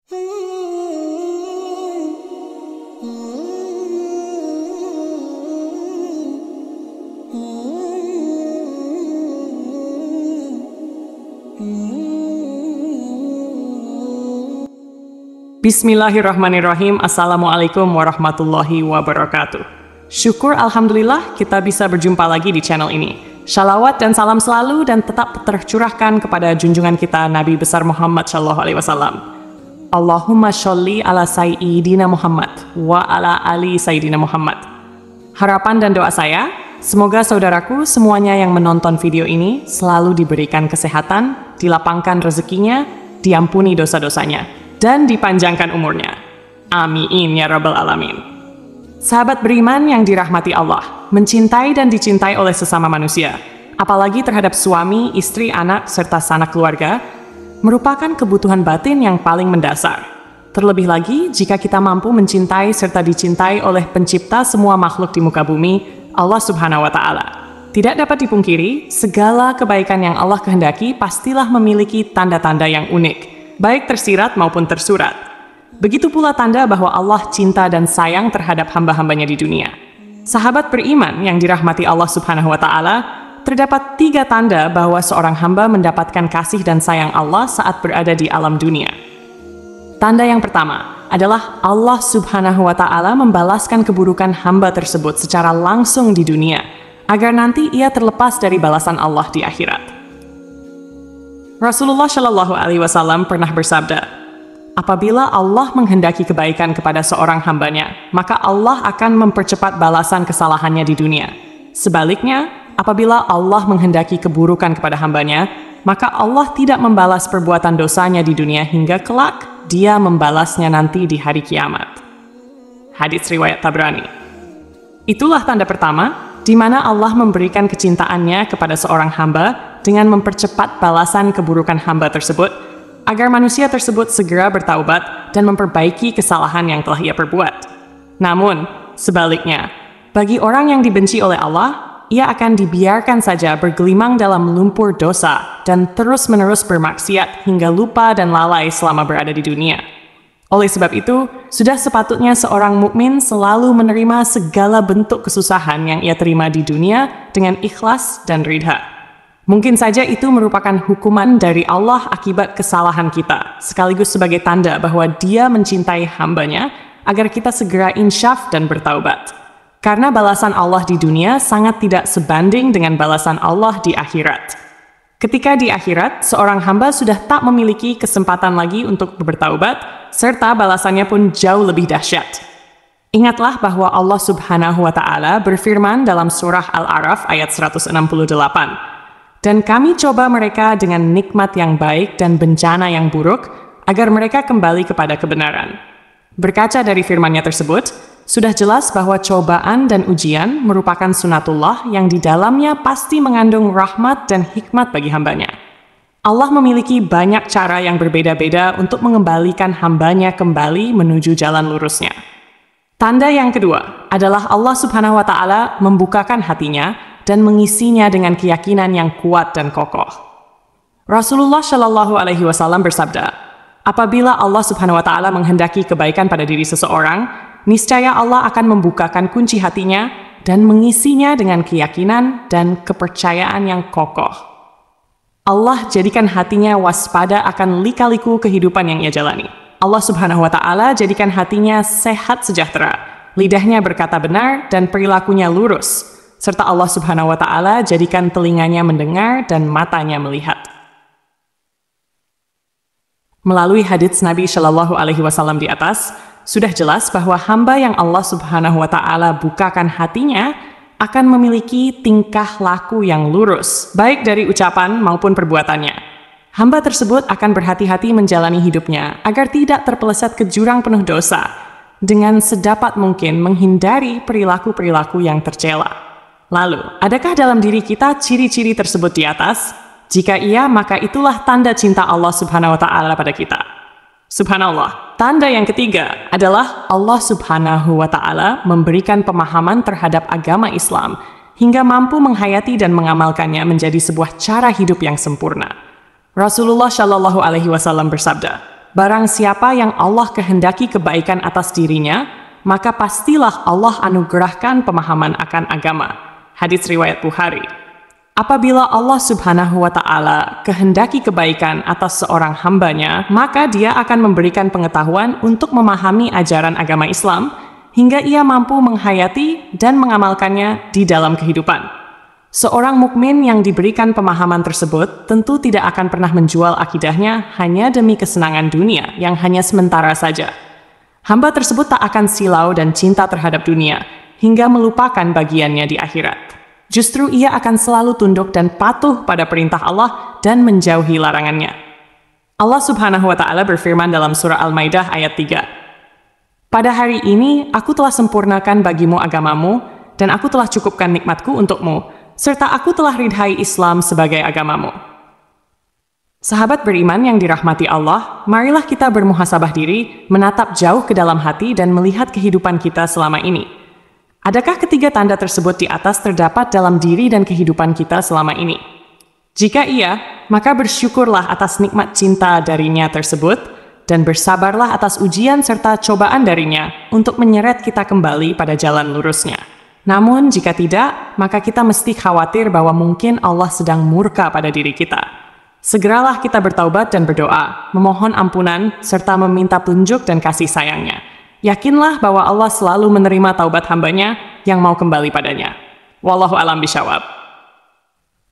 Bismillahirrahmanirrahim. Assalamualaikum warahmatullahi wabarakatuh. Syukur alhamdulillah kita bisa berjumpa lagi di channel ini. Shalawat dan salam selalu dan tetap tercurahkan kepada junjungan kita Nabi besar Muhammad Shallallahu Alaihi Wasallam. Allahumma sholli ala Sayyidina Muhammad wa ala ali Sayyidina Muhammad. Harapan dan doa saya, semoga saudaraku semuanya yang menonton video ini selalu diberikan kesehatan, dilapangkan rezekinya, diampuni dosa-dosanya, dan dipanjangkan umurnya. Amin ya rabbal alamin. Sahabat beriman yang dirahmati Allah, mencintai dan dicintai oleh sesama manusia, apalagi terhadap suami, istri, anak, serta sanak keluarga, merupakan kebutuhan batin yang paling mendasar. Terlebih lagi jika kita mampu mencintai serta dicintai oleh pencipta semua makhluk di muka bumi, Allah Subhanahu wa Ta'ala. Tidak dapat dipungkiri, segala kebaikan yang Allah kehendaki pastilah memiliki tanda-tanda yang unik, baik tersirat maupun tersurat. Begitu pula tanda bahwa Allah cinta dan sayang terhadap hamba-hambanya di dunia. Sahabat beriman yang dirahmati Allah Subhanahu wa Ta'ala, terdapat 3 tanda bahwa seorang hamba mendapatkan kasih dan sayang Allah saat berada di alam dunia. Tanda yang pertama adalah Allah Subhanahu wa Ta'ala membalaskan keburukan hamba tersebut secara langsung di dunia, agar nanti ia terlepas dari balasan Allah di akhirat. Rasulullah Shallallahu Alaihi Wasallam pernah bersabda, apabila Allah menghendaki kebaikan kepada seorang hambanya, maka Allah akan mempercepat balasan kesalahannya di dunia. Sebaliknya, apabila Allah menghendaki keburukan kepada hambanya, maka Allah tidak membalas perbuatan dosanya di dunia hingga kelak, Dia membalasnya nanti di hari kiamat. Hadits riwayat Tabrani. Itulah tanda pertama, di mana Allah memberikan kecintaannya kepada seorang hamba dengan mempercepat balasan keburukan hamba tersebut, agar manusia tersebut segera bertaubat dan memperbaiki kesalahan yang telah ia perbuat. Namun, sebaliknya, bagi orang yang dibenci oleh Allah, ia akan dibiarkan saja bergelimang dalam lumpur dosa dan terus-menerus bermaksiat hingga lupa dan lalai selama berada di dunia. Oleh sebab itu, sudah sepatutnya seorang mukmin selalu menerima segala bentuk kesusahan yang ia terima di dunia dengan ikhlas dan ridha. Mungkin saja itu merupakan hukuman dari Allah akibat kesalahan kita, sekaligus sebagai tanda bahwa Dia mencintai hambanya agar kita segera insyaf dan bertaubat. Karena balasan Allah di dunia sangat tidak sebanding dengan balasan Allah di akhirat. Ketika di akhirat, seorang hamba sudah tak memiliki kesempatan lagi untuk bertaubat, serta balasannya pun jauh lebih dahsyat. Ingatlah bahwa Allah Subhanahu wa Ta'ala berfirman dalam surah Al-A'raf ayat 168, dan kami coba mereka dengan nikmat yang baik dan bencana yang buruk, agar mereka kembali kepada kebenaran. Berkaca dari firman-Nya tersebut, sudah jelas bahwa cobaan dan ujian merupakan sunatullah yang di dalamnya pasti mengandung rahmat dan hikmat bagi hambanya. Allah memiliki banyak cara yang berbeda-beda untuk mengembalikan hambanya kembali menuju jalan lurusnya. Tanda yang kedua adalah Allah Subhanahu wa Ta'ala membukakan hatinya dan mengisinya dengan keyakinan yang kuat dan kokoh. Rasulullah Shallallahu Alaihi Wasallam bersabda, apabila Allah Subhanahu wa Ta'ala menghendaki kebaikan pada diri seseorang, niscaya Allah akan membukakan kunci hatinya dan mengisinya dengan keyakinan dan kepercayaan yang kokoh. Allah jadikan hatinya waspada akan lika-liku kehidupan yang ia jalani. Allah Subhanahu wa Ta'ala jadikan hatinya sehat sejahtera, lidahnya berkata benar dan perilakunya lurus, serta Allah Subhanahu wa Ta'ala jadikan telinganya mendengar dan matanya melihat. Melalui hadits Nabi Shallallahu Alaihi Wasallam di atas, sudah jelas bahwa hamba yang Allah Subhanahu wa Ta'ala bukakan hatinya akan memiliki tingkah laku yang lurus, baik dari ucapan maupun perbuatannya. Hamba tersebut akan berhati-hati menjalani hidupnya agar tidak terpeleset ke jurang penuh dosa, dengan sedapat mungkin menghindari perilaku-perilaku yang tercela. Lalu, adakah dalam diri kita ciri-ciri tersebut di atas? Jika iya, maka itulah tanda cinta Allah Subhanahu wa Ta'ala pada kita. Subhanallah, tanda yang ketiga adalah Allah Subhanahu wa Ta'ala memberikan pemahaman terhadap agama Islam hingga mampu menghayati dan mengamalkannya menjadi sebuah cara hidup yang sempurna. Rasulullah Shallallahu Alaihi Wasallam bersabda, Barang siapa yang Allah kehendaki kebaikan atas dirinya, maka pastilah Allah anugerahkan pemahaman akan agama. Hadits riwayat Bukhari. Apabila Allah Subhanahu wa Ta'ala kehendaki kebaikan atas seorang hambanya, maka Dia akan memberikan pengetahuan untuk memahami ajaran agama Islam hingga ia mampu menghayati dan mengamalkannya di dalam kehidupan. Seorang mukmin yang diberikan pemahaman tersebut tentu tidak akan pernah menjual akidahnya hanya demi kesenangan dunia yang hanya sementara saja. Hamba tersebut tak akan silau dan cinta terhadap dunia hingga melupakan bagiannya di akhirat. Justru ia akan selalu tunduk dan patuh pada perintah Allah dan menjauhi larangannya. Allah Subhanahu wa Ta'ala berfirman dalam surah Al-Maidah ayat 3. Pada hari ini aku telah sempurnakan bagimu agamamu dan aku telah cukupkan nikmatku untukmu, serta aku telah ridhai Islam sebagai agamamu. Sahabat beriman yang dirahmati Allah, marilah kita bermuhasabah diri, menatap jauh ke dalam hati dan melihat kehidupan kita selama ini. Adakah ketiga tanda tersebut di atas terdapat dalam diri dan kehidupan kita selama ini? Jika iya, maka bersyukurlah atas nikmat cinta darinya tersebut, dan bersabarlah atas ujian serta cobaan darinya untuk menyeret kita kembali pada jalan lurusnya. Namun, jika tidak, maka kita mesti khawatir bahwa mungkin Allah sedang murka pada diri kita. Segeralah kita bertaubat dan berdoa, memohon ampunan, serta meminta petunjuk dan kasih sayangnya. Yakinlah bahwa Allah selalu menerima taubat hambanya yang mau kembali padanya. Wallahu a'lam bishawab.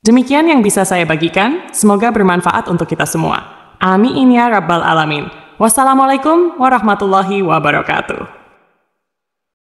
Demikian yang bisa saya bagikan, semoga bermanfaat untuk kita semua. Amin ya rabbal alamin. Wassalamualaikum warahmatullahi wabarakatuh.